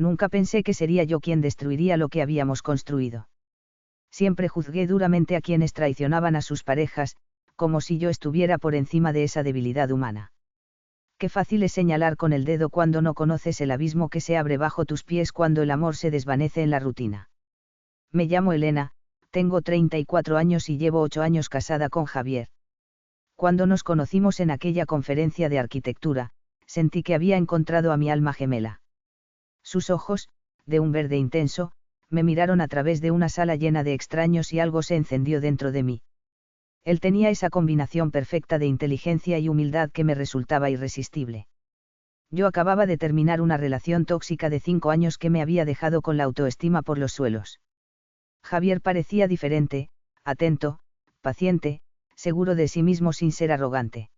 Nunca pensé que sería yo quien destruiría lo que habíamos construido. Siempre juzgué duramente a quienes traicionaban a sus parejas, como si yo estuviera por encima de esa debilidad humana. Qué fácil es señalar con el dedo cuando no conoces el abismo que se abre bajo tus pies cuando el amor se desvanece en la rutina. Me llamo Elena, tengo 34 años y llevo 8 años casada con Javier. Cuando nos conocimos en aquella conferencia de arquitectura, sentí que había encontrado a mi alma gemela. Sus ojos, de un verde intenso, me miraron a través de una sala llena de extraños y algo se encendió dentro de mí. Él tenía esa combinación perfecta de inteligencia y humildad que me resultaba irresistible. Yo acababa de terminar una relación tóxica de 5 años que me había dejado con la autoestima por los suelos. Javier parecía diferente, atento, paciente, seguro de sí mismo sin ser arrogante.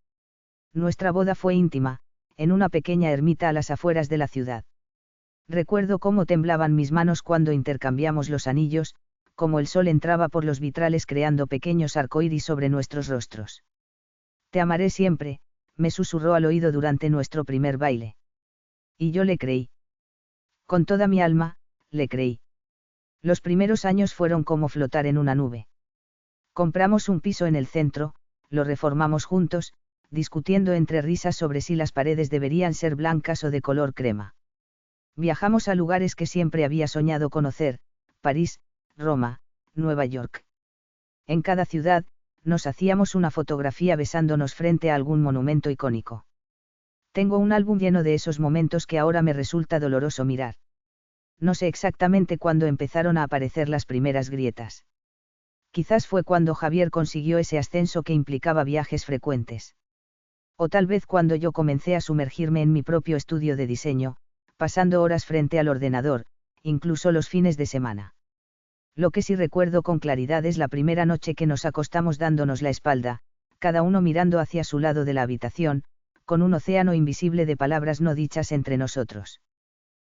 Nuestra boda fue íntima, en una pequeña ermita a las afueras de la ciudad. Recuerdo cómo temblaban mis manos cuando intercambiamos los anillos, cómo el sol entraba por los vitrales creando pequeños arcoíris sobre nuestros rostros. Te amaré siempre, me susurró al oído durante nuestro primer baile. Y yo le creí. Con toda mi alma, le creí. Los primeros años fueron como flotar en una nube. Compramos un piso en el centro, lo reformamos juntos, discutiendo entre risas sobre si las paredes deberían ser blancas o de color crema. Viajamos a lugares que siempre había soñado conocer, París, Roma, Nueva York. En cada ciudad, nos hacíamos una fotografía besándonos frente a algún monumento icónico. Tengo un álbum lleno de esos momentos que ahora me resulta doloroso mirar. No sé exactamente cuándo empezaron a aparecer las primeras grietas. Quizás fue cuando Javier consiguió ese ascenso que implicaba viajes frecuentes. O tal vez cuando yo comencé a sumergirme en mi propio estudio de diseño, pasando horas frente al ordenador, incluso los fines de semana. Lo que sí recuerdo con claridad es la primera noche que nos acostamos dándonos la espalda, cada uno mirando hacia su lado de la habitación, con un océano invisible de palabras no dichas entre nosotros.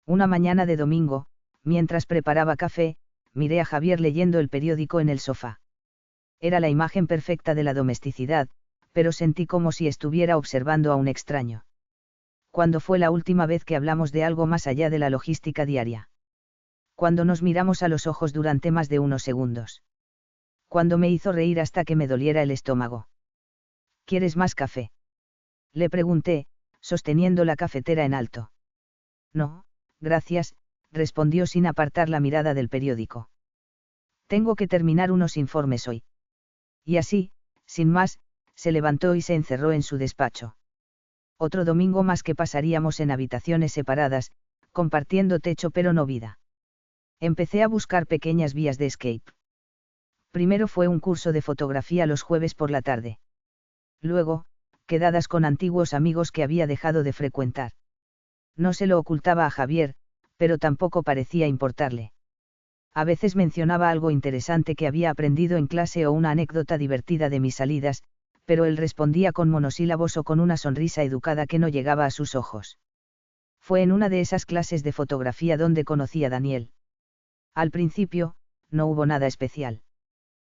Una mañana de domingo, mientras preparaba café, miré a Javier leyendo el periódico en el sofá. Era la imagen perfecta de la domesticidad, pero sentí como si estuviera observando a un extraño. ¿Cuándo fue la última vez que hablamos de algo más allá de la logística diaria? Cuando nos miramos a los ojos durante más de unos segundos. Cuando me hizo reír hasta que me doliera el estómago. ¿Quieres más café? Le pregunté, sosteniendo la cafetera en alto. No, gracias, respondió sin apartar la mirada del periódico. Tengo que terminar unos informes hoy. Y así, sin más, se levantó y se encerró en su despacho. Otro domingo más que pasaríamos en habitaciones separadas, compartiendo techo pero no vida. Empecé a buscar pequeñas vías de escape. Primero fue un curso de fotografía los jueves por la tarde. Luego, quedadas con antiguos amigos que había dejado de frecuentar. No se lo ocultaba a Javier, pero tampoco parecía importarle. A veces mencionaba algo interesante que había aprendido en clase o una anécdota divertida de mis salidas, pero él respondía con monosílabos o con una sonrisa educada que no llegaba a sus ojos. Fue en una de esas clases de fotografía donde conocí a Daniel. Al principio, no hubo nada especial.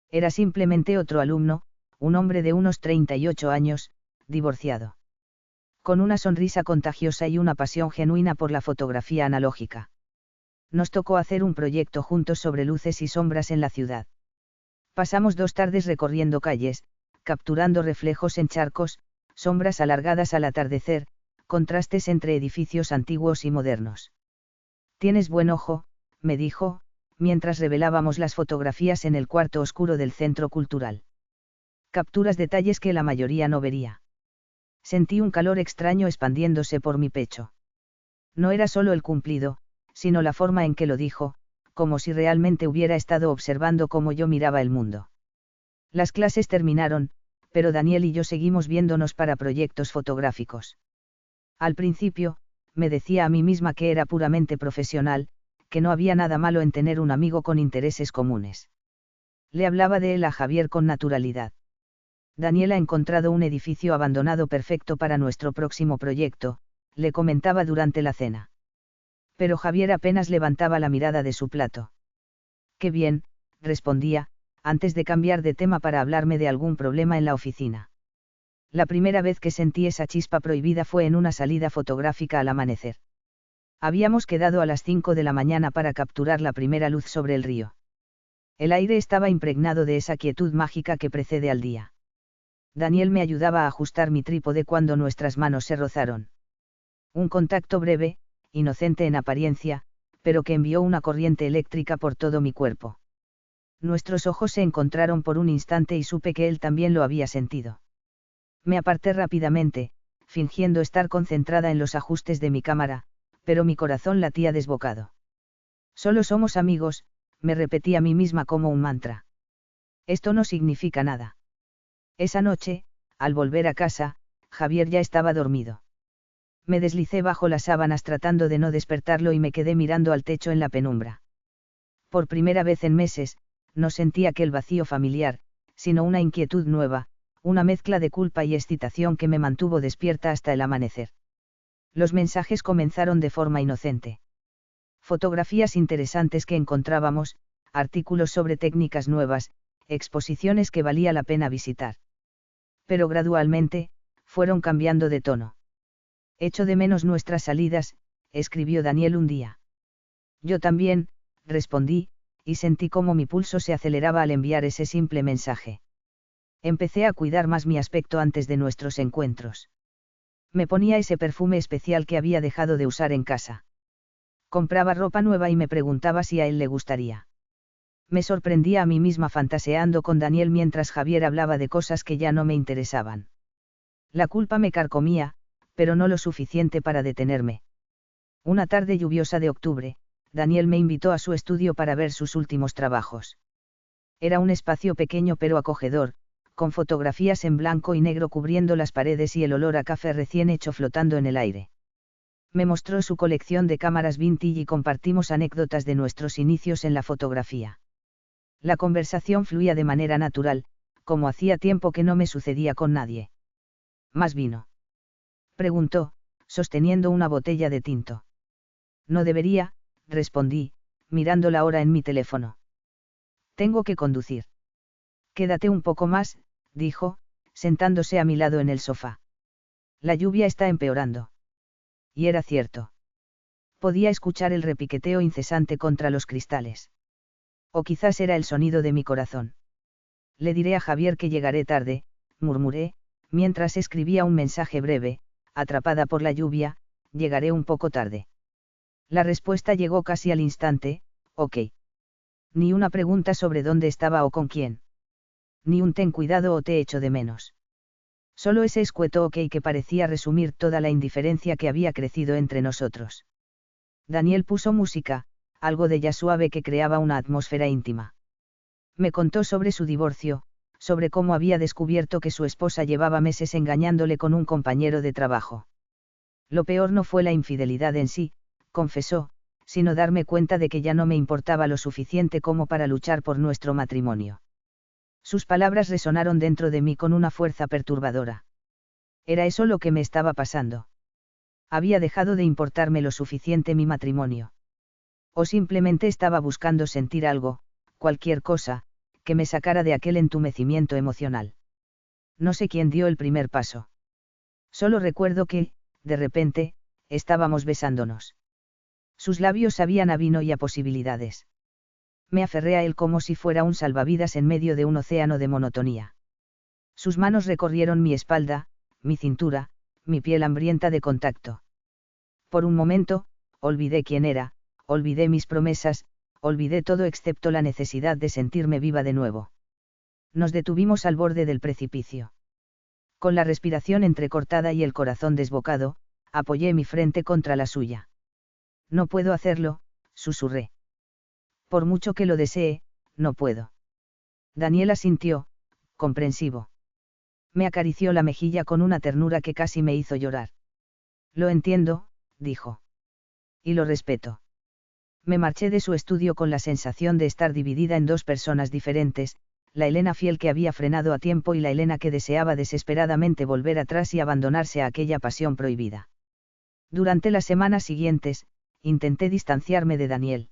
Era simplemente otro alumno, un hombre de unos 38 años, divorciado. Con una sonrisa contagiosa y una pasión genuina por la fotografía analógica. Nos tocó hacer un proyecto juntos sobre luces y sombras en la ciudad. Pasamos 2 tardes recorriendo calles, capturando reflejos en charcos, sombras alargadas al atardecer, contrastes entre edificios antiguos y modernos. Tienes buen ojo, me dijo, mientras revelábamos las fotografías en el cuarto oscuro del centro cultural. Capturas detalles que la mayoría no vería. Sentí un calor extraño expandiéndose por mi pecho. No era solo el cumplido, sino la forma en que lo dijo, como si realmente hubiera estado observando cómo yo miraba el mundo. Las clases terminaron, pero Daniel y yo seguimos viéndonos para proyectos fotográficos. Al principio, me decía a mí misma que era puramente profesional, que no había nada malo en tener un amigo con intereses comunes. Le hablaba de él a Javier con naturalidad. Daniel ha encontrado un edificio abandonado perfecto para nuestro próximo proyecto, le comentaba durante la cena. Pero Javier apenas levantaba la mirada de su plato. Qué bien, respondía, antes de cambiar de tema para hablarme de algún problema en la oficina. La primera vez que sentí esa chispa prohibida fue en una salida fotográfica al amanecer. Habíamos quedado a las 5 de la mañana para capturar la primera luz sobre el río. El aire estaba impregnado de esa quietud mágica que precede al día. Daniel me ayudaba a ajustar mi trípode cuando nuestras manos se rozaron. Un contacto breve, inocente en apariencia, pero que envió una corriente eléctrica por todo mi cuerpo. Nuestros ojos se encontraron por un instante y supe que él también lo había sentido. Me aparté rápidamente, fingiendo estar concentrada en los ajustes de mi cámara, pero mi corazón latía desbocado. Solo somos amigos, me repetí a mí misma como un mantra. Esto no significa nada. Esa noche, al volver a casa, Javier ya estaba dormido. Me deslicé bajo las sábanas tratando de no despertarlo y me quedé mirando al techo en la penumbra. Por primera vez en meses, no sentí aquel vacío familiar, sino una inquietud nueva, una mezcla de culpa y excitación que me mantuvo despierta hasta el amanecer. Los mensajes comenzaron de forma inocente. Fotografías interesantes que encontrábamos, artículos sobre técnicas nuevas, exposiciones que valía la pena visitar. Pero gradualmente, fueron cambiando de tono. Echo de menos nuestras salidas, escribió Daniel un día. Yo también, respondí, y sentí cómo mi pulso se aceleraba al enviar ese simple mensaje. Empecé a cuidar más mi aspecto antes de nuestros encuentros. Me ponía ese perfume especial que había dejado de usar en casa. Compraba ropa nueva y me preguntaba si a él le gustaría. Me sorprendía a mí misma fantaseando con Daniel mientras Javier hablaba de cosas que ya no me interesaban. La culpa me carcomía, pero no lo suficiente para detenerme. Una tarde lluviosa de octubre, Daniel me invitó a su estudio para ver sus últimos trabajos. Era un espacio pequeño pero acogedor, con fotografías en blanco y negro cubriendo las paredes y el olor a café recién hecho flotando en el aire. Me mostró su colección de cámaras vintage y compartimos anécdotas de nuestros inicios en la fotografía. La conversación fluía de manera natural, como hacía tiempo que no me sucedía con nadie. ¿Más vino?, preguntó, sosteniendo una botella de tinto. No debería, respondí, mirando la hora en mi teléfono. Tengo que conducir. Quédate un poco más, dijo, sentándose a mi lado en el sofá. La lluvia está empeorando. Y era cierto. Podía escuchar el repiqueteo incesante contra los cristales. O quizás era el sonido de mi corazón. Le diré a Javier que llegaré tarde, murmuré, mientras escribía un mensaje breve, atrapada por la lluvia, llegaré un poco tarde. La respuesta llegó casi al instante, ok. Ni una pregunta sobre dónde estaba o con quién. Ni un ten cuidado o te echo de menos. Solo ese escueto ok que parecía resumir toda la indiferencia que había crecido entre nosotros. Daniel puso música, algo de jazz suave que creaba una atmósfera íntima. Me contó sobre su divorcio, sobre cómo había descubierto que su esposa llevaba meses engañándole con un compañero de trabajo. Lo peor no fue la infidelidad en sí, confesó, sino darme cuenta de que ya no me importaba lo suficiente como para luchar por nuestro matrimonio. Sus palabras resonaron dentro de mí con una fuerza perturbadora. Era eso lo que me estaba pasando. Había dejado de importarme lo suficiente mi matrimonio. O simplemente estaba buscando sentir algo, cualquier cosa, que me sacara de aquel entumecimiento emocional. No sé quién dio el primer paso. Solo recuerdo que, de repente, estábamos besándonos. Sus labios sabían a vino y a posibilidades. Me aferré a él como si fuera un salvavidas en medio de un océano de monotonía. Sus manos recorrieron mi espalda, mi cintura, mi piel hambrienta de contacto. Por un momento, olvidé quién era, olvidé mis promesas, olvidé todo excepto la necesidad de sentirme viva de nuevo. Nos detuvimos al borde del precipicio. Con la respiración entrecortada y el corazón desbocado, apoyé mi frente contra la suya. No puedo hacerlo, susurré. Por mucho que lo desee, no puedo. Daniel asintió, comprensivo. Me acarició la mejilla con una ternura que casi me hizo llorar. Lo entiendo, dijo. Y lo respeto. Me marché de su estudio con la sensación de estar dividida en dos personas diferentes, la Elena fiel que había frenado a tiempo y la Elena que deseaba desesperadamente volver atrás y abandonarse a aquella pasión prohibida. Durante las semanas siguientes, intenté distanciarme de Daniel.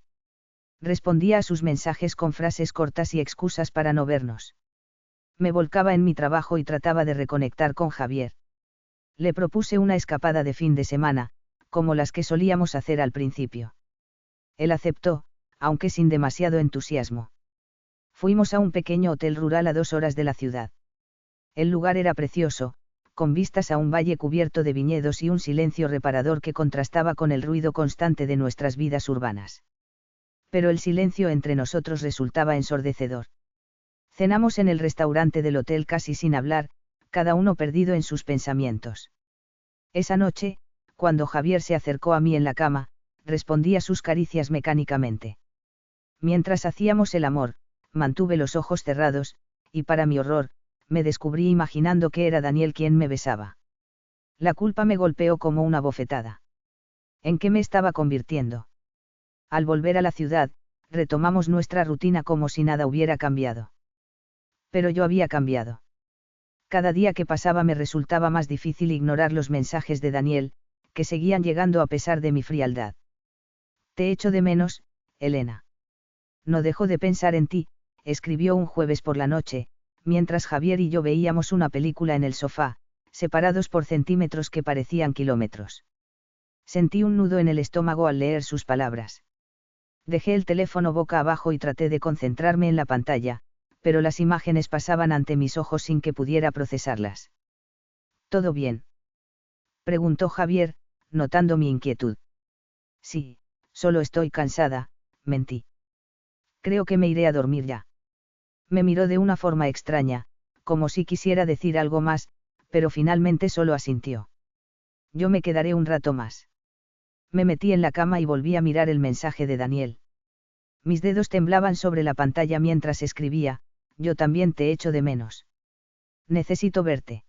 Respondía a sus mensajes con frases cortas y excusas para no vernos. Me volcaba en mi trabajo y trataba de reconectar con Javier. Le propuse una escapada de fin de semana, como las que solíamos hacer al principio. Él aceptó, aunque sin demasiado entusiasmo. Fuimos a un pequeño hotel rural a 2 horas de la ciudad. El lugar era precioso, con vistas a un valle cubierto de viñedos y un silencio reparador que contrastaba con el ruido constante de nuestras vidas urbanas. Pero el silencio entre nosotros resultaba ensordecedor. Cenamos en el restaurante del hotel casi sin hablar, cada uno perdido en sus pensamientos. Esa noche, cuando Javier se acercó a mí en la cama, respondí a sus caricias mecánicamente. Mientras hacíamos el amor, mantuve los ojos cerrados, y para mi horror, me descubrí imaginando que era Daniel quien me besaba. La culpa me golpeó como una bofetada. ¿En qué me estaba convirtiendo? Al volver a la ciudad, retomamos nuestra rutina como si nada hubiera cambiado. Pero yo había cambiado. Cada día que pasaba me resultaba más difícil ignorar los mensajes de Daniel, que seguían llegando a pesar de mi frialdad. Te echo de menos, Elena. No dejo de pensar en ti, escribió un jueves por la noche, mientras Javier y yo veíamos una película en el sofá, separados por centímetros que parecían kilómetros. Sentí un nudo en el estómago al leer sus palabras. Dejé el teléfono boca abajo y traté de concentrarme en la pantalla, pero las imágenes pasaban ante mis ojos sin que pudiera procesarlas. ¿Todo bien?, preguntó Javier, notando mi inquietud. Sí, solo estoy cansada, mentí. Creo que me iré a dormir ya. Me miró de una forma extraña, como si quisiera decir algo más, pero finalmente solo asintió. Yo me quedaré un rato más. Me metí en la cama y volví a mirar el mensaje de Daniel. Mis dedos temblaban sobre la pantalla mientras escribía: yo también te echo de menos. Necesito verte.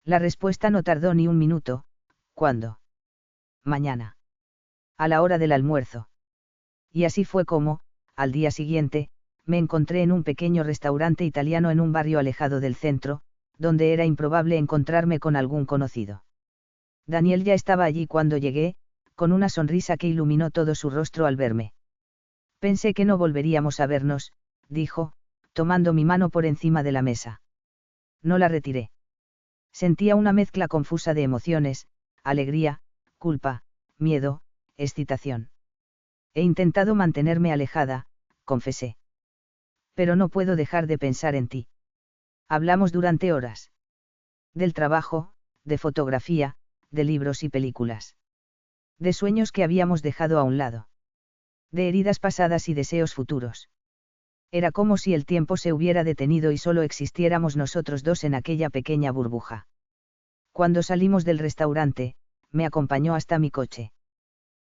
La respuesta no tardó ni un minuto. ¿Cuándo? Mañana. A la hora del almuerzo. Y así fue como, al día siguiente, me encontré en un pequeño restaurante italiano en un barrio alejado del centro, donde era improbable encontrarme con algún conocido. Daniel ya estaba allí cuando llegué, con una sonrisa que iluminó todo su rostro al verme. Pensé que no volveríamos a vernos, dijo, tomando mi mano por encima de la mesa. No la retiré. Sentía una mezcla confusa de emociones: alegría, culpa, miedo, excitación. He intentado mantenerme alejada, confesé. Pero no puedo dejar de pensar en ti. Hablamos durante horas. Del trabajo, de fotografía, de libros y películas. De sueños que habíamos dejado a un lado. De heridas pasadas y deseos futuros. Era como si el tiempo se hubiera detenido y solo existiéramos nosotros dos en aquella pequeña burbuja. Cuando salimos del restaurante, me acompañó hasta mi coche.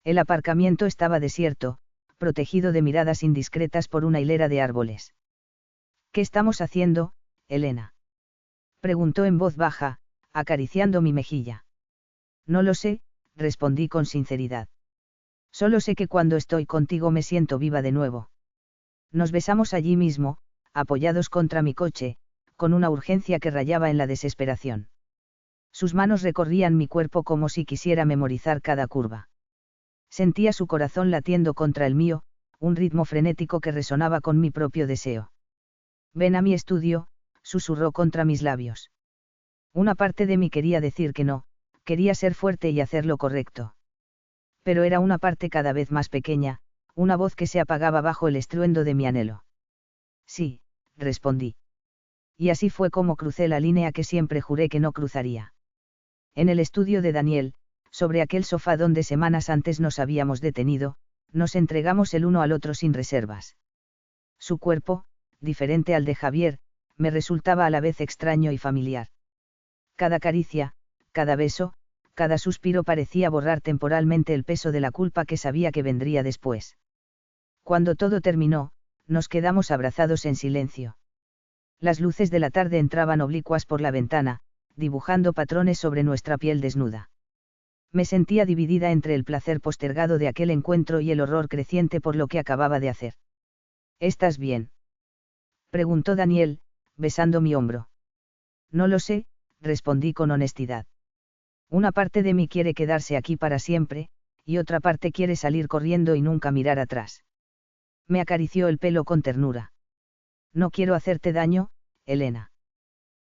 El aparcamiento estaba desierto, protegido de miradas indiscretas por una hilera de árboles. ¿Qué estamos haciendo, Elena?, preguntó en voz baja, acariciando mi mejilla. No lo sé, respondí con sinceridad. Solo sé que cuando estoy contigo me siento viva de nuevo. Nos besamos allí mismo, apoyados contra mi coche, con una urgencia que rayaba en la desesperación. Sus manos recorrían mi cuerpo como si quisiera memorizar cada curva. Sentía su corazón latiendo contra el mío, un ritmo frenético que resonaba con mi propio deseo. Ven a mi estudio, susurró contra mis labios. Una parte de mí quería decir que no, quería ser fuerte y hacer lo correcto. Pero era una parte cada vez más pequeña, una voz que se apagaba bajo el estruendo de mi anhelo. Sí, respondí. Y así fue como crucé la línea que siempre juré que no cruzaría. En el estudio de Daniel, sobre aquel sofá donde semanas antes nos habíamos detenido, nos entregamos el uno al otro sin reservas. Su cuerpo, diferente al de Javier, me resultaba a la vez extraño y familiar. Cada caricia, cada beso, cada suspiro parecía borrar temporalmente el peso de la culpa que sabía que vendría después. Cuando todo terminó, nos quedamos abrazados en silencio. Las luces de la tarde entraban oblicuas por la ventana, dibujando patrones sobre nuestra piel desnuda. Me sentía dividida entre el placer postergado de aquel encuentro y el horror creciente por lo que acababa de hacer. ¿Estás bien?, preguntó Daniel, besando mi hombro. No lo sé, respondí con honestidad. Una parte de mí quiere quedarse aquí para siempre, y otra parte quiere salir corriendo y nunca mirar atrás. Me acarició el pelo con ternura. No quiero hacerte daño, Elena.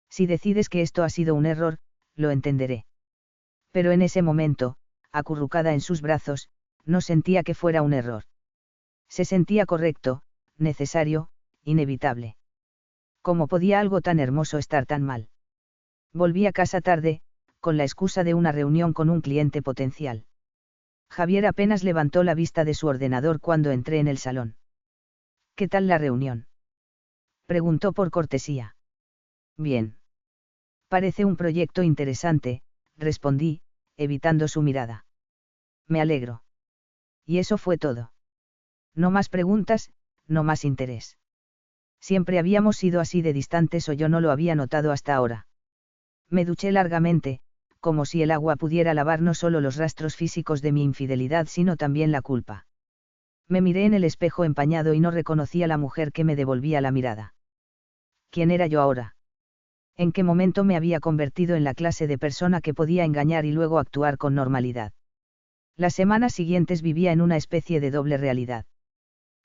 Si decides que esto ha sido un error, lo entenderé. Pero en ese momento, acurrucada en sus brazos, no sentía que fuera un error. Se sentía correcto, necesario, inevitable. ¿Cómo podía algo tan hermoso estar tan mal? Volví a casa tarde, con la excusa de una reunión con un cliente potencial. Javier apenas levantó la vista de su ordenador cuando entré en el salón. ¿Qué tal la reunión?, preguntó por cortesía. Bien. Parece un proyecto interesante, respondí, evitando su mirada. Me alegro. Y eso fue todo. No más preguntas, no más interés. Siempre habíamos sido así de distantes o yo no lo había notado hasta ahora. Me duché largamente, como si el agua pudiera lavar no solo los rastros físicos de mi infidelidad sino también la culpa. Me miré en el espejo empañado y no reconocí a la mujer que me devolvía la mirada. ¿Quién era yo ahora? ¿En qué momento me había convertido en la clase de persona que podía engañar y luego actuar con normalidad? Las semanas siguientes vivía en una especie de doble realidad.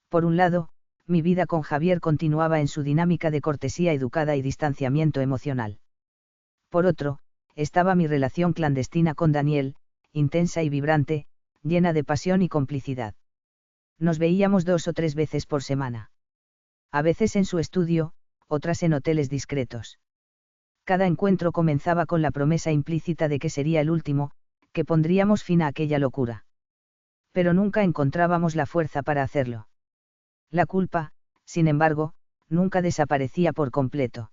Por un lado, mi vida con Javier continuaba en su dinámica de cortesía educada y distanciamiento emocional. Por otro, estaba mi relación clandestina con Daniel, intensa y vibrante, llena de pasión y complicidad. Nos veíamos 2 o 3 veces por semana. A veces en su estudio, otras en hoteles discretos. Cada encuentro comenzaba con la promesa implícita de que sería el último, que pondríamos fin a aquella locura. Pero nunca encontrábamos la fuerza para hacerlo. La culpa, sin embargo, nunca desaparecía por completo.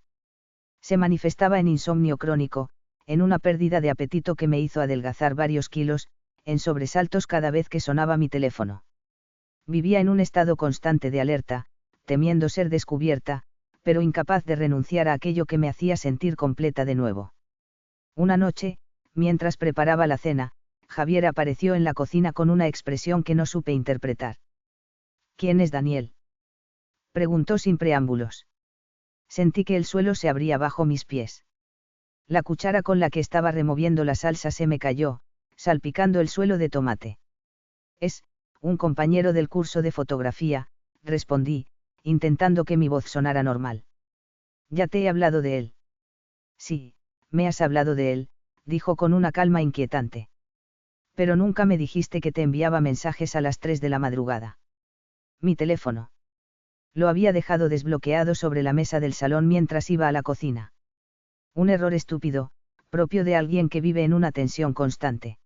Se manifestaba en insomnio crónico, en una pérdida de apetito que me hizo adelgazar varios kilos, en sobresaltos cada vez que sonaba mi teléfono. Vivía en un estado constante de alerta, temiendo ser descubierta, pero incapaz de renunciar a aquello que me hacía sentir completa de nuevo. Una noche, mientras preparaba la cena, Javier apareció en la cocina con una expresión que no supe interpretar. ¿Quién es Daniel?, preguntó sin preámbulos. Sentí que el suelo se abría bajo mis pies. La cuchara con la que estaba removiendo la salsa se me cayó, salpicando el suelo de tomate. Es un compañero del curso de fotografía, respondí, intentando que mi voz sonara normal. Ya te he hablado de él. Sí, me has hablado de él, dijo con una calma inquietante. Pero nunca me dijiste que te enviaba mensajes a las 3 de la madrugada. Mi teléfono. Lo había dejado desbloqueado sobre la mesa del salón mientras iba a la cocina. Un error estúpido, propio de alguien que vive en una tensión constante.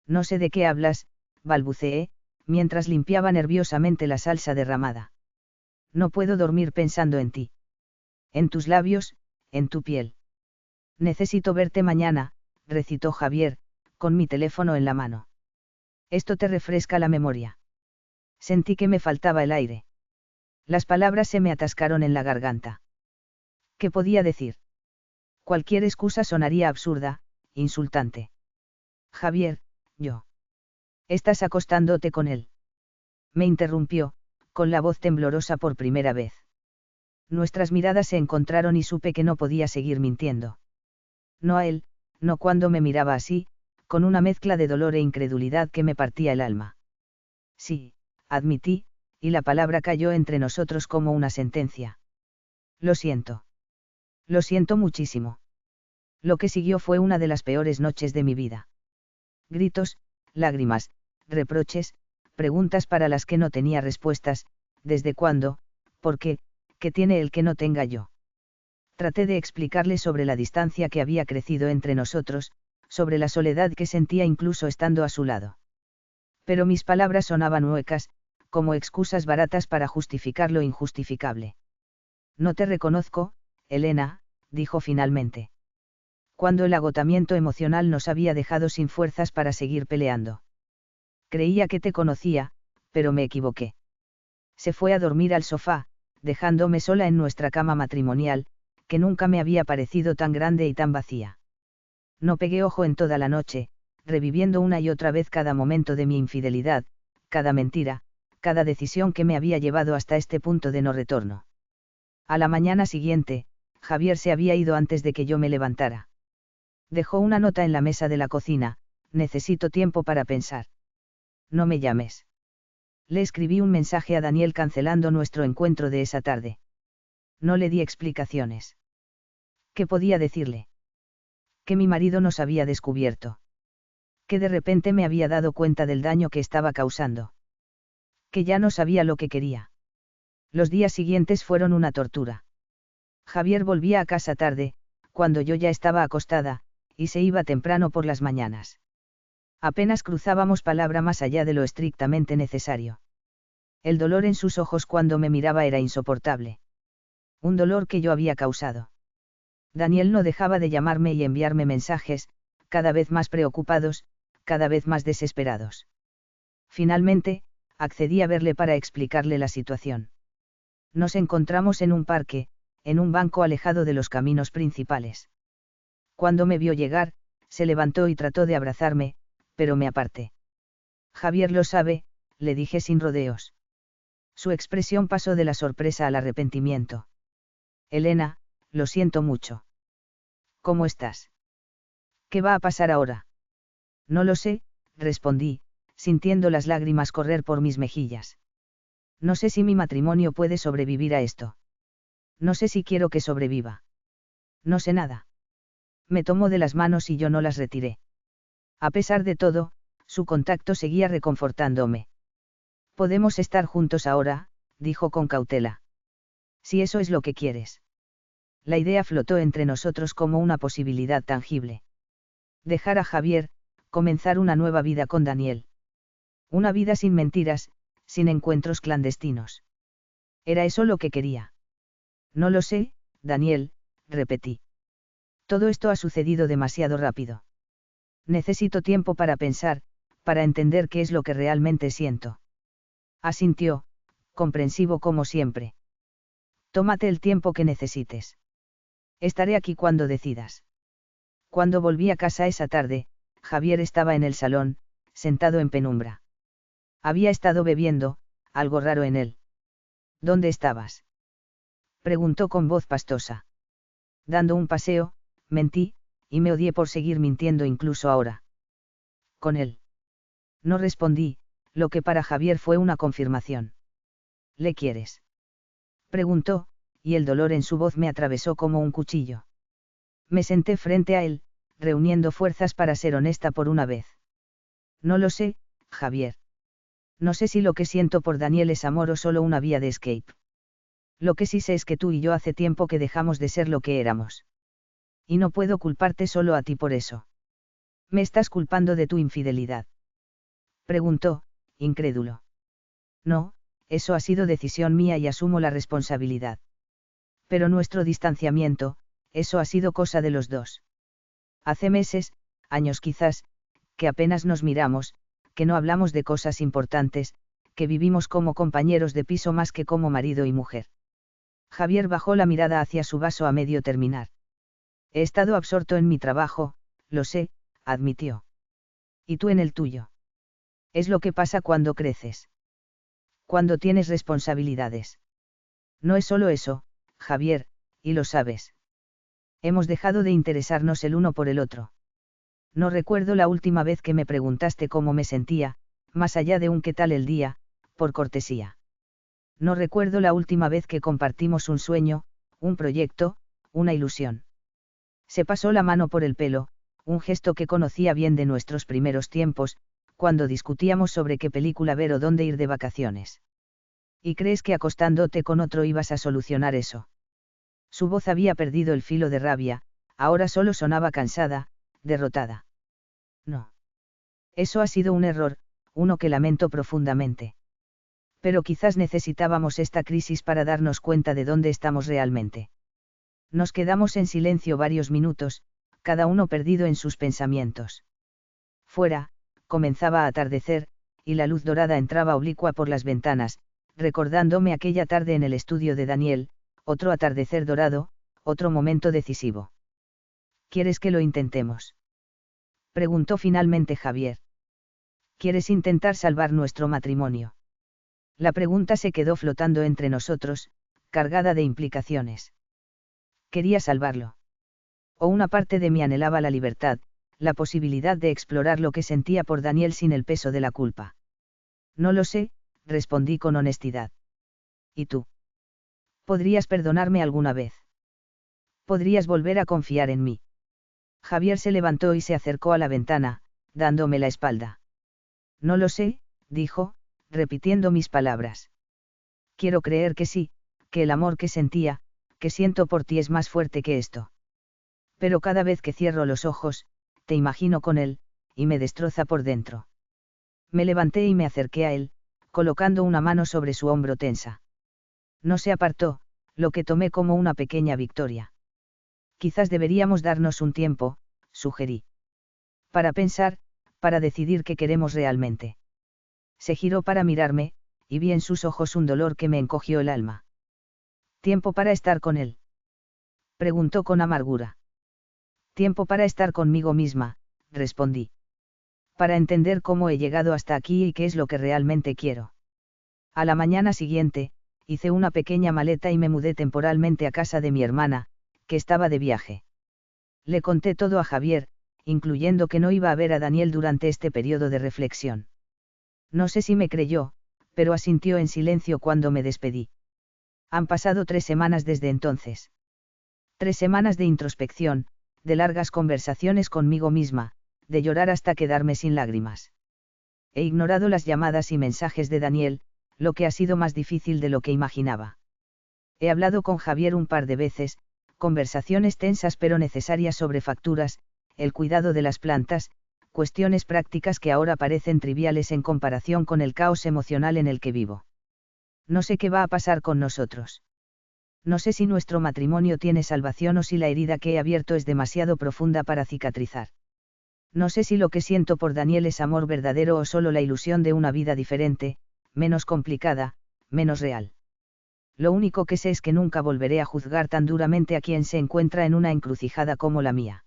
No sé de qué hablas, balbuceé, mientras limpiaba nerviosamente la salsa derramada. No puedo dormir pensando en ti. En tus labios, en tu piel. Necesito verte mañana, recitó Javier, con mi teléfono en la mano. Esto te refresca la memoria. Sentí que me faltaba el aire. Las palabras se me atascaron en la garganta. ¿Qué podía decir? Cualquier excusa sonaría absurda, insultante. Javier, yo. Estás acostándote con él. Me interrumpió, con la voz temblorosa por primera vez. Nuestras miradas se encontraron y supe que no podía seguir mintiendo. No a él, no cuando me miraba así, con una mezcla de dolor e incredulidad que me partía el alma. Sí, admití, y la palabra cayó entre nosotros como una sentencia. Lo siento. Lo siento muchísimo. Lo que siguió fue una de las peores noches de mi vida. Gritos, lágrimas, reproches, preguntas para las que no tenía respuestas, ¿desde cuándo? ¿Por qué? ¿Qué tiene el que no tenga yo? Traté de explicarle sobre la distancia que había crecido entre nosotros, sobre la soledad que sentía incluso estando a su lado. Pero mis palabras sonaban huecas, como excusas baratas para justificar lo injustificable. No te reconozco, Elena, dijo finalmente. Cuando el agotamiento emocional nos había dejado sin fuerzas para seguir peleando. Creía que te conocía, pero me equivoqué. Se fue a dormir al sofá, dejándome sola en nuestra cama matrimonial, que nunca me había parecido tan grande y tan vacía. No pegué ojo en toda la noche, reviviendo una y otra vez cada momento de mi infidelidad, cada mentira, cada decisión que me había llevado hasta este punto de no retorno. A la mañana siguiente, Javier se había ido antes de que yo me levantara. Dejó una nota en la mesa de la cocina: necesito tiempo para pensar. No me llames. Le escribí un mensaje a Daniel cancelando nuestro encuentro de esa tarde. No le di explicaciones. ¿Qué podía decirle? Que mi marido nos había descubierto. Que de repente me había dado cuenta del daño que estaba causando. Que ya no sabía lo que quería. Los días siguientes fueron una tortura. Javier volvía a casa tarde, cuando yo ya estaba acostada, y se iba temprano por las mañanas. Apenas cruzábamos palabra más allá de lo estrictamente necesario. El dolor en sus ojos cuando me miraba era insoportable. Un dolor que yo había causado. Daniel no dejaba de llamarme y enviarme mensajes, cada vez más preocupados, cada vez más desesperados. Finalmente, accedí a verle para explicarle la situación. Nos encontramos en un parque, en un banco alejado de los caminos principales. Cuando me vio llegar, se levantó y trató de abrazarme, pero me aparté. Javier lo sabe, le dije sin rodeos. Su expresión pasó de la sorpresa al arrepentimiento. Elena, lo siento mucho. ¿Cómo estás? ¿Qué va a pasar ahora? No lo sé, respondí, sintiendo las lágrimas correr por mis mejillas. No sé si mi matrimonio puede sobrevivir a esto. No sé si quiero que sobreviva. No sé nada. Me tomó de las manos y yo no las retiré. A pesar de todo, su contacto seguía reconfortándome. Podemos estar juntos ahora, dijo con cautela. Si eso es lo que quieres. La idea flotó entre nosotros como una posibilidad tangible. Dejar a Javier, comenzar una nueva vida con Daniel. Una vida sin mentiras, sin encuentros clandestinos. ¿Era eso lo que quería? No lo sé, Daniel, repetí. Todo esto ha sucedido demasiado rápido. Necesito tiempo para pensar, para entender qué es lo que realmente siento. Asintió, comprensivo como siempre. Tómate el tiempo que necesites. Estaré aquí cuando decidas. Cuando volví a casa esa tarde, Javier estaba en el salón, sentado en penumbra. Había estado bebiendo, algo raro en él. ¿Dónde estabas? Preguntó con voz pastosa. Dando un paseo, mentí, y me odié por seguir mintiendo incluso ahora. Con él. No respondí, lo que para Javier fue una confirmación. ¿Le quieres? Preguntó, y el dolor en su voz me atravesó como un cuchillo. Me senté frente a él, reuniendo fuerzas para ser honesta por una vez. No lo sé, Javier. No sé si lo que siento por Daniel es amor o solo una vía de escape. Lo que sí sé es que tú y yo hace tiempo que dejamos de ser lo que éramos. Y no puedo culparte solo a ti por eso. ¿Me estás culpando de tu infidelidad? Preguntó, incrédulo. No, eso ha sido decisión mía y asumo la responsabilidad. Pero nuestro distanciamiento, eso ha sido cosa de los dos. Hace meses, años quizás, que apenas nos miramos, que no hablamos de cosas importantes, que vivimos como compañeros de piso más que como marido y mujer. Javier bajó la mirada hacia su vaso a medio terminar. He estado absorto en mi trabajo, lo sé, admitió. ¿Y tú en el tuyo? Es lo que pasa cuando creces. Cuando tienes responsabilidades. No es solo eso, Javier, y lo sabes. Hemos dejado de interesarnos el uno por el otro. No recuerdo la última vez que me preguntaste cómo me sentía, más allá de un qué tal el día, por cortesía. No recuerdo la última vez que compartimos un sueño, un proyecto, una ilusión. Se pasó la mano por el pelo, un gesto que conocía bien de nuestros primeros tiempos, cuando discutíamos sobre qué película ver o dónde ir de vacaciones. ¿Y crees que acostándote con otro ibas a solucionar eso? Su voz había perdido el filo de rabia, ahora solo sonaba cansada, derrotada. No. Eso ha sido un error, uno que lamento profundamente. Pero quizás necesitábamos esta crisis para darnos cuenta de dónde estamos realmente. Nos quedamos en silencio varios minutos, cada uno perdido en sus pensamientos. Fuera, comenzaba a atardecer, y la luz dorada entraba oblicua por las ventanas, recordándome aquella tarde en el estudio de Daniel, otro atardecer dorado, otro momento decisivo. ¿Quieres que lo intentemos? Preguntó finalmente Javier. ¿Quieres intentar salvar nuestro matrimonio? La pregunta se quedó flotando entre nosotros, cargada de implicaciones. Quería salvarlo. O una parte de mí anhelaba la libertad, la posibilidad de explorar lo que sentía por Daniel sin el peso de la culpa. No lo sé, respondí con honestidad. ¿Y tú? ¿Podrías perdonarme alguna vez? ¿Podrías volver a confiar en mí? Javier se levantó y se acercó a la ventana, dándome la espalda. No lo sé, dijo, repitiendo mis palabras. Quiero creer que sí, que el amor que sentía, que siento por ti es más fuerte que esto. Pero cada vez que cierro los ojos, te imagino con él, y me destroza por dentro. Me levanté y me acerqué a él, colocando una mano sobre su hombro tensa. No se apartó, lo que tomé como una pequeña victoria. Quizás deberíamos darnos un tiempo, sugerí. Para pensar, para decidir qué queremos realmente. Se giró para mirarme, y vi en sus ojos un dolor que me encogió el alma. ¿Tiempo para estar con él?, preguntó con amargura. Tiempo para estar conmigo misma, respondí. Para entender cómo he llegado hasta aquí y qué es lo que realmente quiero. A la mañana siguiente, hice una pequeña maleta y me mudé temporalmente a casa de mi hermana, que estaba de viaje. Le conté todo a Javier, incluyendo que no iba a ver a Daniel durante este periodo de reflexión. No sé si me creyó, pero asintió en silencio cuando me despedí. Han pasado 3 semanas desde entonces. 3 semanas de introspección, de largas conversaciones conmigo misma, de llorar hasta quedarme sin lágrimas. He ignorado las llamadas y mensajes de Daniel, lo que ha sido más difícil de lo que imaginaba. He hablado con Javier un par de veces, conversaciones tensas pero necesarias sobre facturas, el cuidado de las plantas, cuestiones prácticas que ahora parecen triviales en comparación con el caos emocional en el que vivo. No sé qué va a pasar con nosotros. No sé si nuestro matrimonio tiene salvación o si la herida que he abierto es demasiado profunda para cicatrizar. No sé si lo que siento por Daniel es amor verdadero o solo la ilusión de una vida diferente, menos complicada, menos real. Lo único que sé es que nunca volveré a juzgar tan duramente a quien se encuentra en una encrucijada como la mía.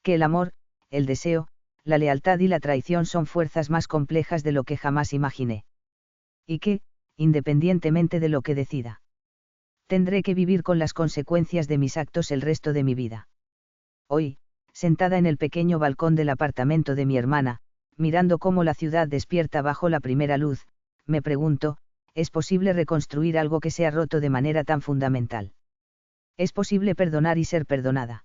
Que el amor, el deseo, la lealtad y la traición son fuerzas más complejas de lo que jamás imaginé. Y que, independientemente de lo que decida, tendré que vivir con las consecuencias de mis actos el resto de mi vida. Hoy, sentada en el pequeño balcón del apartamento de mi hermana, mirando cómo la ciudad despierta bajo la primera luz, me pregunto, ¿es posible reconstruir algo que se ha roto de manera tan fundamental? ¿Es posible perdonar y ser perdonada?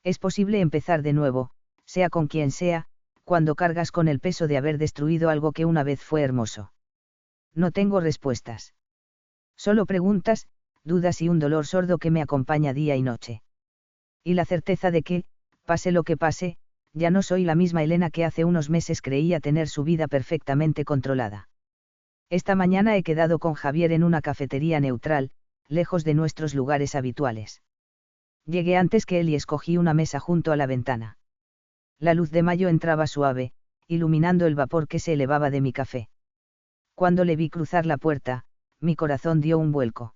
¿Es posible empezar de nuevo, sea con quien sea, cuando cargas con el peso de haber destruido algo que una vez fue hermoso? No tengo respuestas. Solo preguntas, dudas y un dolor sordo que me acompaña día y noche. Y la certeza de que, pase lo que pase, ya no soy la misma Elena que hace unos meses creía tener su vida perfectamente controlada. Esta mañana he quedado con Javier en una cafetería neutral, lejos de nuestros lugares habituales. Llegué antes que él y escogí una mesa junto a la ventana. La luz de mayo entraba suave, iluminando el vapor que se elevaba de mi café. Cuando le vi cruzar la puerta, mi corazón dio un vuelco.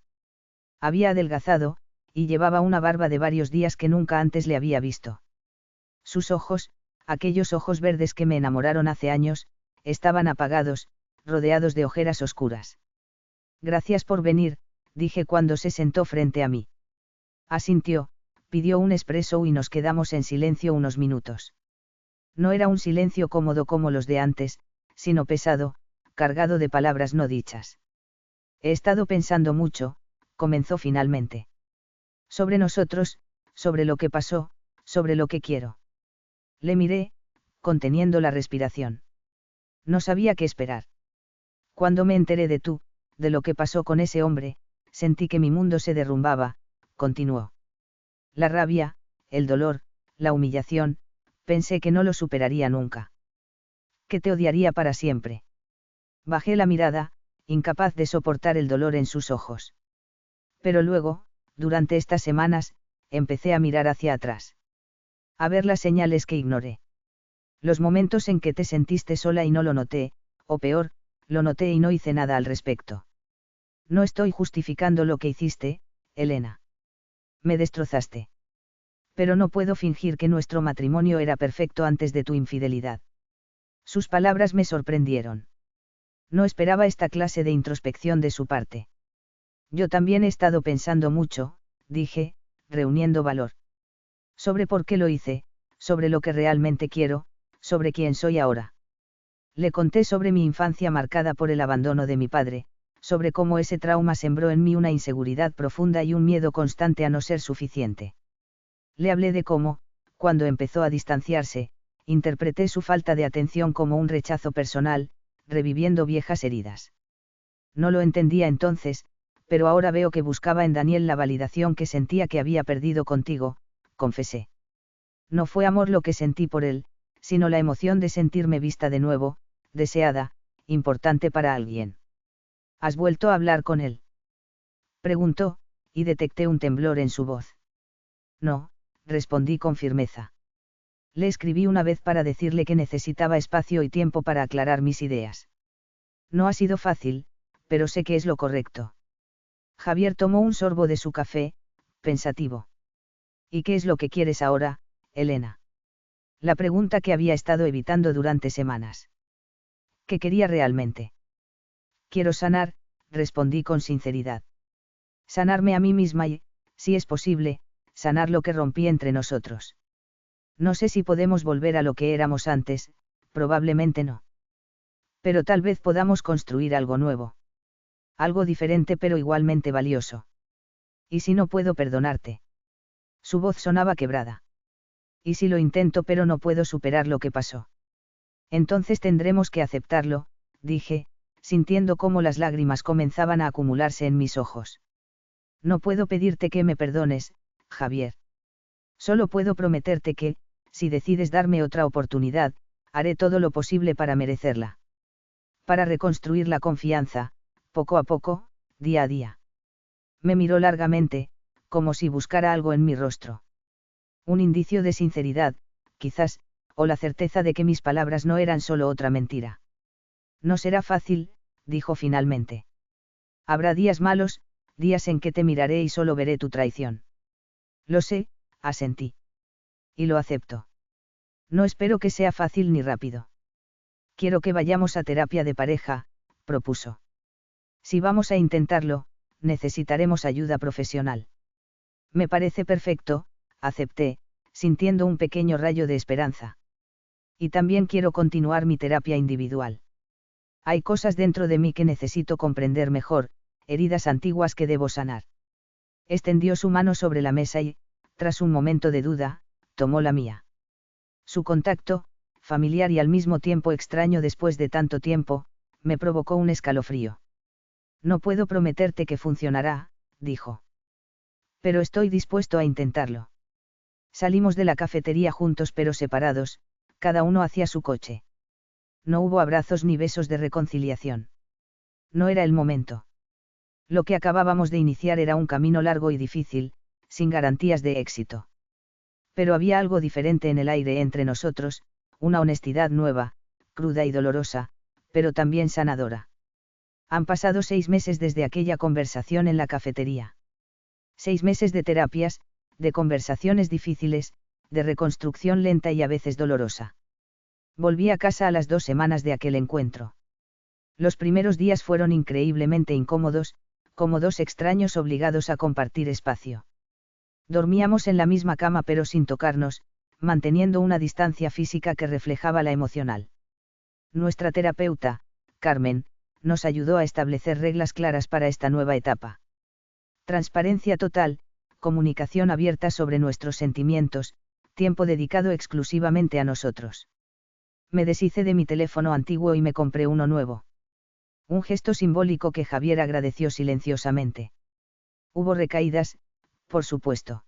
Había adelgazado, y llevaba una barba de varios días que nunca antes le había visto. Sus ojos, aquellos ojos verdes que me enamoraron hace años, estaban apagados, rodeados de ojeras oscuras. Gracias por venir, dije cuando se sentó frente a mí. Asintió, pidió un espresso y nos quedamos en silencio unos minutos. No era un silencio cómodo como los de antes, sino pesado, cargado de palabras no dichas. He estado pensando mucho, comenzó finalmente. Sobre nosotros, sobre lo que pasó, sobre lo que quiero. Le miré, conteniendo la respiración. No sabía qué esperar. Cuando me enteré de lo que pasó con ese hombre, sentí que mi mundo se derrumbaba, continuó. La rabia, el dolor, la humillación, pensé que no lo superaría nunca. Que te odiaría para siempre. Bajé la mirada, incapaz de soportar el dolor en sus ojos. Pero luego, durante estas semanas, empecé a mirar hacia atrás. A ver las señales que ignoré. Los momentos en que te sentiste sola y no lo noté, o peor, lo noté y no hice nada al respecto. No estoy justificando lo que hiciste, Elena. Me destrozaste. Pero no puedo fingir que nuestro matrimonio era perfecto antes de tu infidelidad. Sus palabras me sorprendieron. No esperaba esta clase de introspección de su parte. Yo también he estado pensando mucho, dije, reuniendo valor. Sobre por qué lo hice, sobre lo que realmente quiero, sobre quién soy ahora. Le conté sobre mi infancia marcada por el abandono de mi padre, sobre cómo ese trauma sembró en mí una inseguridad profunda y un miedo constante a no ser suficiente. Le hablé de cómo, cuando empezó a distanciarse, interpreté su falta de atención como un rechazo personal, reviviendo viejas heridas. No lo entendía entonces, pero ahora veo que buscaba en Daniel la validación que sentía que había perdido contigo, confesé. No fue amor lo que sentí por él, sino la emoción de sentirme vista de nuevo, deseada, importante para alguien. ¿Has vuelto a hablar con él?, preguntó, y detecté un temblor en su voz. No, respondí con firmeza. Le escribí una vez para decirle que necesitaba espacio y tiempo para aclarar mis ideas. No ha sido fácil, pero sé que es lo correcto. Javier tomó un sorbo de su café, pensativo. ¿Y qué es lo que quieres ahora, Elena? La pregunta que había estado evitando durante semanas. ¿Qué quería realmente? Quiero sanar, respondí con sinceridad. Sanarme a mí misma y, si es posible, sanar lo que rompí entre nosotros. No sé si podemos volver a lo que éramos antes, probablemente no. Pero tal vez podamos construir algo nuevo. Algo diferente pero igualmente valioso. ¿Y si no puedo perdonarte? Su voz sonaba quebrada. ¿Y si lo intento pero no puedo superar lo que pasó? Entonces tendremos que aceptarlo, dije, sintiendo cómo las lágrimas comenzaban a acumularse en mis ojos. No puedo pedirte que me perdones, Javier. Solo puedo prometerte que, si decides darme otra oportunidad, haré todo lo posible para merecerla. Para reconstruir la confianza, poco a poco, día a día. Me miró largamente, como si buscara algo en mi rostro. Un indicio de sinceridad, quizás, o la certeza de que mis palabras no eran solo otra mentira. No será fácil, dijo finalmente. Habrá días malos, días en que te miraré y solo veré tu traición. Lo sé, asentí. Y lo acepto. No espero que sea fácil ni rápido. Quiero que vayamos a terapia de pareja, propuso. Si vamos a intentarlo, necesitaremos ayuda profesional. Me parece perfecto, acepté, sintiendo un pequeño rayo de esperanza. Y también quiero continuar mi terapia individual. Hay cosas dentro de mí que necesito comprender mejor, heridas antiguas que debo sanar. Extendió su mano sobre la mesa y, tras un momento de duda, tomó la mía. Su contacto, familiar y al mismo tiempo extraño después de tanto tiempo, me provocó un escalofrío. No puedo prometerte que funcionará, dijo. Pero estoy dispuesto a intentarlo. Salimos de la cafetería juntos pero separados, cada uno hacia su coche. No hubo abrazos ni besos de reconciliación. No era el momento. Lo que acabábamos de iniciar era un camino largo y difícil, sin garantías de éxito. Pero había algo diferente en el aire entre nosotros, una honestidad nueva, cruda y dolorosa, pero también sanadora. Han pasado 6 meses desde aquella conversación en la cafetería. 6 meses de terapias, de conversaciones difíciles, de reconstrucción lenta y a veces dolorosa. Volví a casa a las 2 semanas de aquel encuentro. Los primeros días fueron increíblemente incómodos, como dos extraños obligados a compartir espacio. Dormíamos en la misma cama pero sin tocarnos, manteniendo una distancia física que reflejaba la emocional. Nuestra terapeuta, Carmen, nos ayudó a establecer reglas claras para esta nueva etapa. Transparencia total, comunicación abierta sobre nuestros sentimientos, tiempo dedicado exclusivamente a nosotros. Me deshice de mi teléfono antiguo y me compré uno nuevo. Un gesto simbólico que Javier agradeció silenciosamente. Hubo recaídas, por supuesto.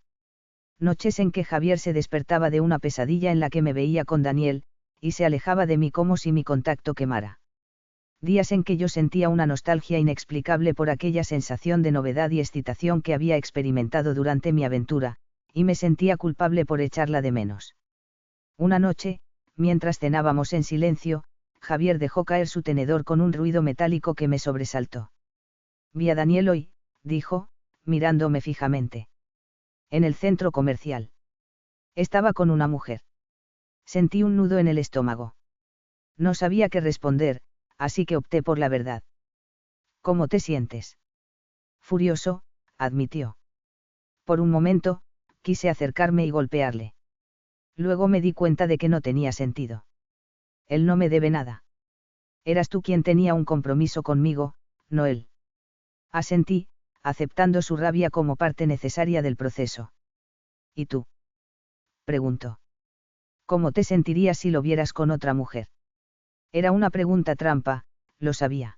Noches en que Javier se despertaba de una pesadilla en la que me veía con Daniel, y se alejaba de mí como si mi contacto quemara. Días en que yo sentía una nostalgia inexplicable por aquella sensación de novedad y excitación que había experimentado durante mi aventura, y me sentía culpable por echarla de menos. Una noche, mientras cenábamos en silencio, Javier dejó caer su tenedor con un ruido metálico que me sobresaltó. Vi a Daniel hoy, dijo, mirándome fijamente. En el centro comercial. Estaba con una mujer. Sentí un nudo en el estómago. No sabía qué responder, así que opté por la verdad. ¿Cómo te sientes? Furioso, admitió. Por un momento, quise acercarme y golpearle. Luego me di cuenta de que no tenía sentido. Él no me debe nada. Eras tú quien tenía un compromiso conmigo, no él. Asentí, aceptando su rabia como parte necesaria del proceso. ¿Y tú?, preguntó. ¿Cómo te sentirías si lo vieras con otra mujer? Era una pregunta trampa, lo sabía.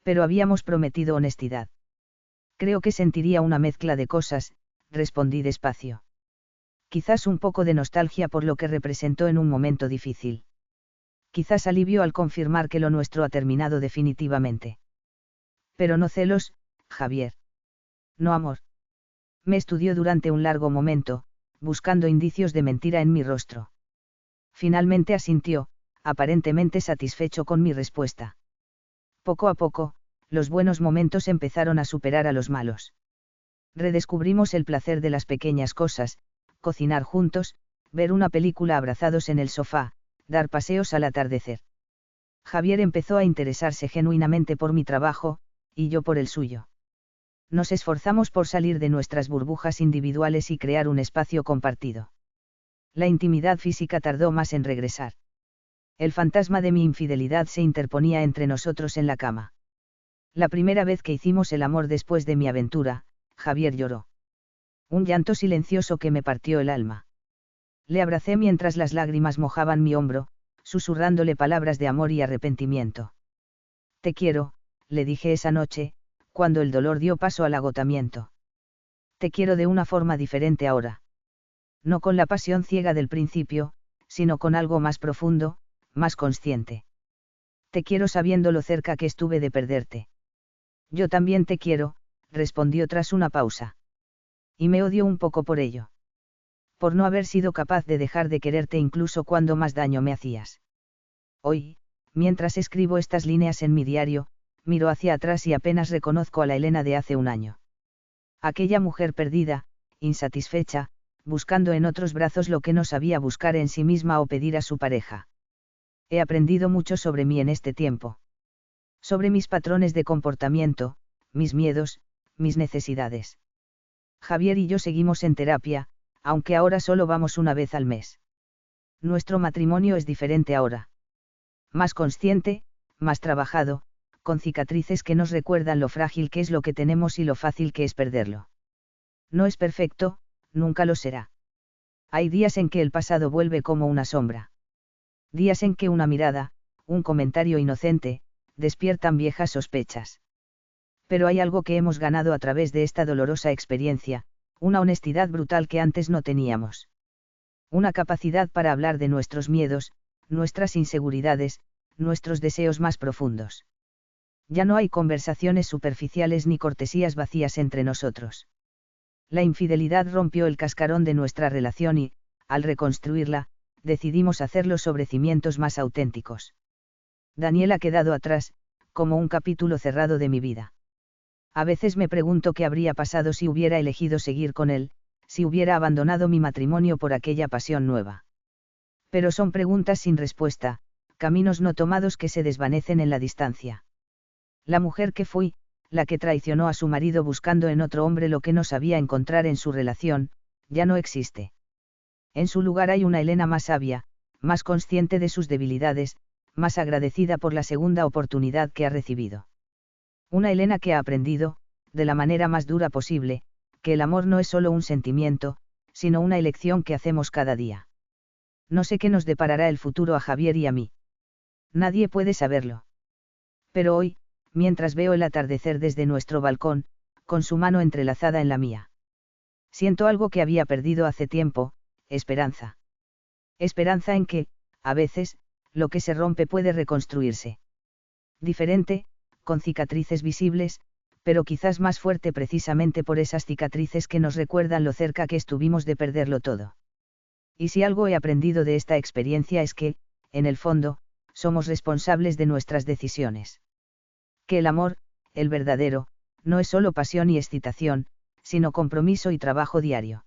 Pero habíamos prometido honestidad. Creo que sentiría una mezcla de cosas, respondí despacio. Quizás un poco de nostalgia por lo que representó en un momento difícil. Quizás alivio al confirmar que lo nuestro ha terminado definitivamente. Pero no celos, Javier. No amor. Me estudió durante un largo momento, buscando indicios de mentira en mi rostro. Finalmente asintió, aparentemente satisfecho con mi respuesta. Poco a poco, los buenos momentos empezaron a superar a los malos. Redescubrimos el placer de las pequeñas cosas, cocinar juntos, ver una película abrazados en el sofá, dar paseos al atardecer. Javier empezó a interesarse genuinamente por mi trabajo, y yo por el suyo. Nos esforzamos por salir de nuestras burbujas individuales y crear un espacio compartido. La intimidad física tardó más en regresar. El fantasma de mi infidelidad se interponía entre nosotros en la cama. La primera vez que hicimos el amor después de mi aventura, Javier lloró. Un llanto silencioso que me partió el alma. Le abracé mientras las lágrimas mojaban mi hombro, susurrándole palabras de amor y arrepentimiento. Te quiero, le dije esa noche, cuando el dolor dio paso al agotamiento. Te quiero de una forma diferente ahora. No con la pasión ciega del principio, sino con algo más profundo, más consciente. Te quiero sabiendo lo cerca que estuve de perderte. Yo también te quiero, respondió tras una pausa. Y me odio un poco por ello. Por no haber sido capaz de dejar de quererte incluso cuando más daño me hacías. Hoy, mientras escribo estas líneas en mi diario, miro hacia atrás y apenas reconozco a la Elena de hace un año. Aquella mujer perdida, insatisfecha, buscando en otros brazos lo que no sabía buscar en sí misma o pedir a su pareja. He aprendido mucho sobre mí en este tiempo. Sobre mis patrones de comportamiento, mis miedos, mis necesidades. Javier y yo seguimos en terapia, aunque ahora solo vamos una vez al mes. Nuestro matrimonio es diferente ahora. Más consciente, más trabajado, con cicatrices que nos recuerdan lo frágil que es lo que tenemos y lo fácil que es perderlo. No es perfecto, nunca lo será. Hay días en que el pasado vuelve como una sombra. Días en que una mirada, un comentario inocente, despiertan viejas sospechas. Pero hay algo que hemos ganado a través de esta dolorosa experiencia, una honestidad brutal que antes no teníamos. Una capacidad para hablar de nuestros miedos, nuestras inseguridades, nuestros deseos más profundos. Ya no hay conversaciones superficiales ni cortesías vacías entre nosotros. La infidelidad rompió el cascarón de nuestra relación y, al reconstruirla, decidimos hacerlo sobre cimientos más auténticos. Daniel ha quedado atrás, como un capítulo cerrado de mi vida. A veces me pregunto qué habría pasado si hubiera elegido seguir con él, si hubiera abandonado mi matrimonio por aquella pasión nueva. Pero son preguntas sin respuesta, caminos no tomados que se desvanecen en la distancia. La mujer que fui, la que traicionó a su marido buscando en otro hombre lo que no sabía encontrar en su relación, ya no existe. En su lugar hay una Elena más sabia, más consciente de sus debilidades, más agradecida por la segunda oportunidad que ha recibido. Una Elena que ha aprendido, de la manera más dura posible, que el amor no es solo un sentimiento, sino una elección que hacemos cada día. No sé qué nos deparará el futuro a Javier y a mí. Nadie puede saberlo. Pero hoy, mientras veo el atardecer desde nuestro balcón, con su mano entrelazada en la mía, siento algo que había perdido hace tiempo, esperanza. Esperanza en que, a veces, lo que se rompe puede reconstruirse. Diferente, con cicatrices visibles, pero quizás más fuerte precisamente por esas cicatrices que nos recuerdan lo cerca que estuvimos de perderlo todo. Y si algo he aprendido de esta experiencia es que, en el fondo, somos responsables de nuestras decisiones. Que el amor, el verdadero, no es solo pasión y excitación, sino compromiso y trabajo diario.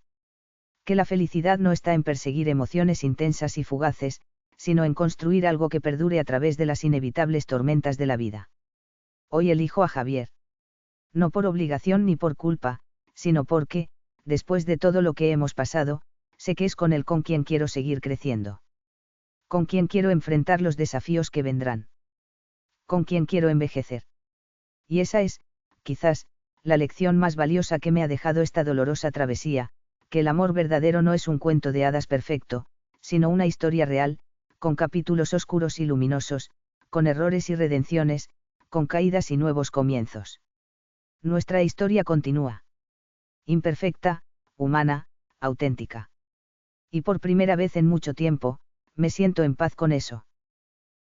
Que la felicidad no está en perseguir emociones intensas y fugaces, sino en construir algo que perdure a través de las inevitables tormentas de la vida. Hoy elijo a Javier. No por obligación ni por culpa, sino porque, después de todo lo que hemos pasado, sé que es con él con quien quiero seguir creciendo. Con quien quiero enfrentar los desafíos que vendrán. Con quien quiero envejecer. Y esa es, quizás, la lección más valiosa que me ha dejado esta dolorosa travesía, que el amor verdadero no es un cuento de hadas perfecto, sino una historia real, con capítulos oscuros y luminosos, con errores y redenciones, con caídas y nuevos comienzos. Nuestra historia continúa. Imperfecta, humana, auténtica. Y por primera vez en mucho tiempo, me siento en paz con eso.